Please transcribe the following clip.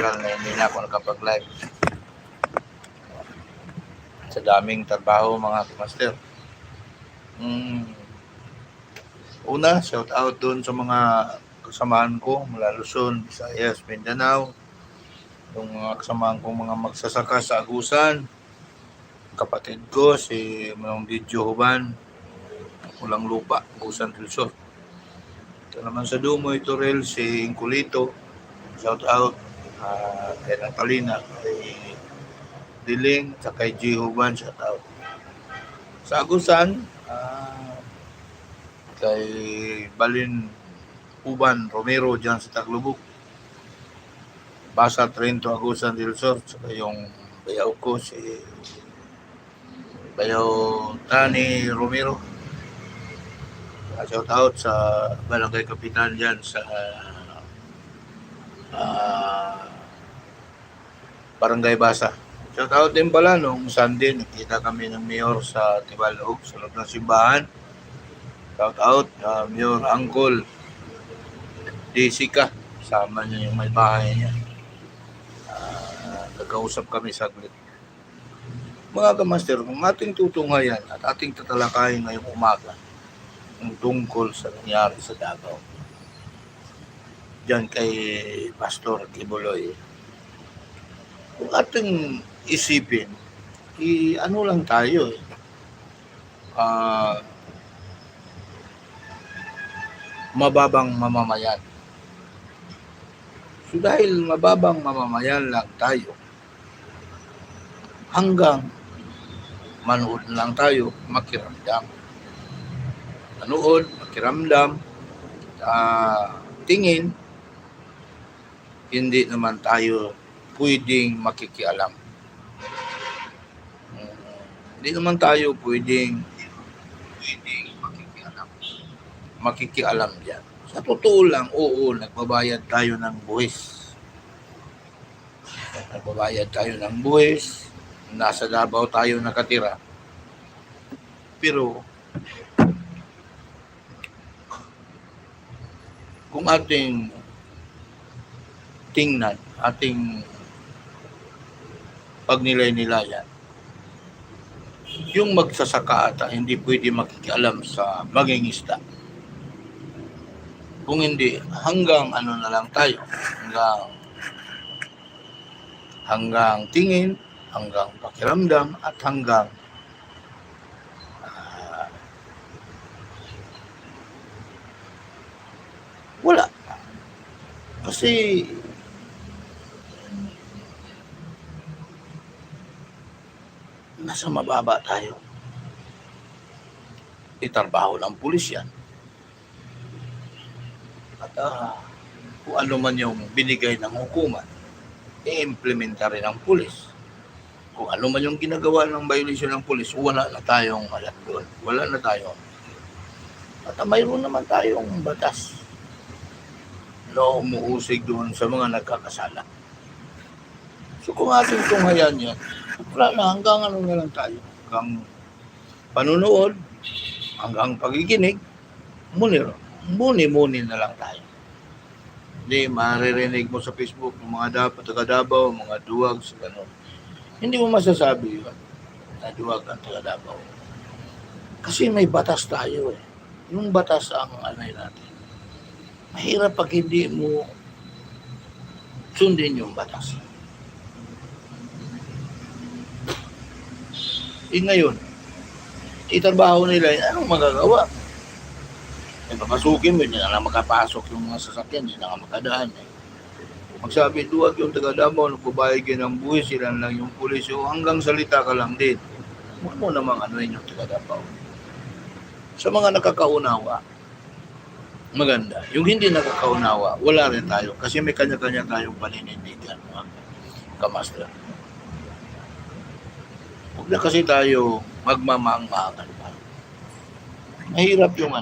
matagal na hindi na ako nakapag-live. Sa daming trabaho mga kamaster. Una, shout out doon sa mga kasamahan ko mula Luzon, Visayas, Mindanao. Yung mga kasamahan ko mga magsasaka sa Agusan. Kapatid ko si Manong Didjo Huban, Kulang Lupa, Agusan del Sur. Ito naman sa Dumoy, Torel, si Inculito. Shout out kay Natalina, kay Diling, at kay G. Huban, shout out. Sa Agusan, kay Balin Uban Romero dyan sa Taglubog. Basa Trento, Agusan del Sur, saka yung bayaw ko, si Bayaw Tani Romero. Shout out sa Barangay Kapitan dyan sa Barangay Basa. Shout out din pala nung Sunday, nakita kami ng mayor sa Tibalog, sa loob ng simbahan. Shout out Mayor Angkol Jessica, sama niya yung may bahay niya. Nagkausap kami saglit. Mga kamaster, kung ating tutunghayan at ating tatalakayin ngayong umaga ang tungkol sa nangyari sa Davao diyan kay Pastor Kibuloy, kung ating isipin, ano lang tayo mababang mamamayan. So dahil mababang mamamayan lang tayo, hanggang manood lang tayo, makiramdam. Manood, makiramdam, tingin, hindi naman tayo pwedeng makikialam. Hindi naman tayo pwedeng makikialam dyan. Sa totoo lang, oo, nagbabayad tayo ng buwis. Nasa Davao tayo nakatira. Pero, kung ating tingnan, ating pagnilay-nilayan, yung magsasaka ata hindi pwede makikialam sa mangingisda. Kung hindi, hanggang ano na lang tayo, hanggang tingin, hanggang pakiramdam, at hanggang wala. Kasi nasa mababa tayo. Itrabaho ng pulis yan. At kung ano man yung binigay ng hukuman, i-implementa rin ng pulis. Kung ano man yung ginagawa ng violation ng pulis, wala na tayong alam doon. Wala na tayo. At mayroon naman tayong batas na umuusig doon sa mga nagkakasala. So kung ating tunghayan yan, wala na, hanggang ano na lang tayo. Hanggang panunood, hanggang pagiginig, muni na lang tayo. Hindi, maririnig mo sa Facebook ng mga taga-Davao, mga duwag, sa gano'n. Hindi mo masasabi yun na duwag ang taga-Davao. Kasi may batas tayo eh. Yung batas ang natin. Mahirap pag hindi mo sundin yung batas. Ngayon, itrabaho nila, anong magagawa? Papasukin mo, hindi na lang makapasok yung mga sasakyan, hindi na nga makadaan. Magsabi, duwag yung taga-Davao, nagbabayag yan ng buwis, sila lang yung pulis, so hanggang salita ka lang din. Huwag mo namang anuin yung taga-Davao. Sa mga nakakaunawa, maganda. Yung hindi nakakaunawa, wala rin tayo, kasi may kanya-kanya tayong paninindigan, mga kamaster. Huwag na kasi tayo magmamang-maangan pa. Mahirap yung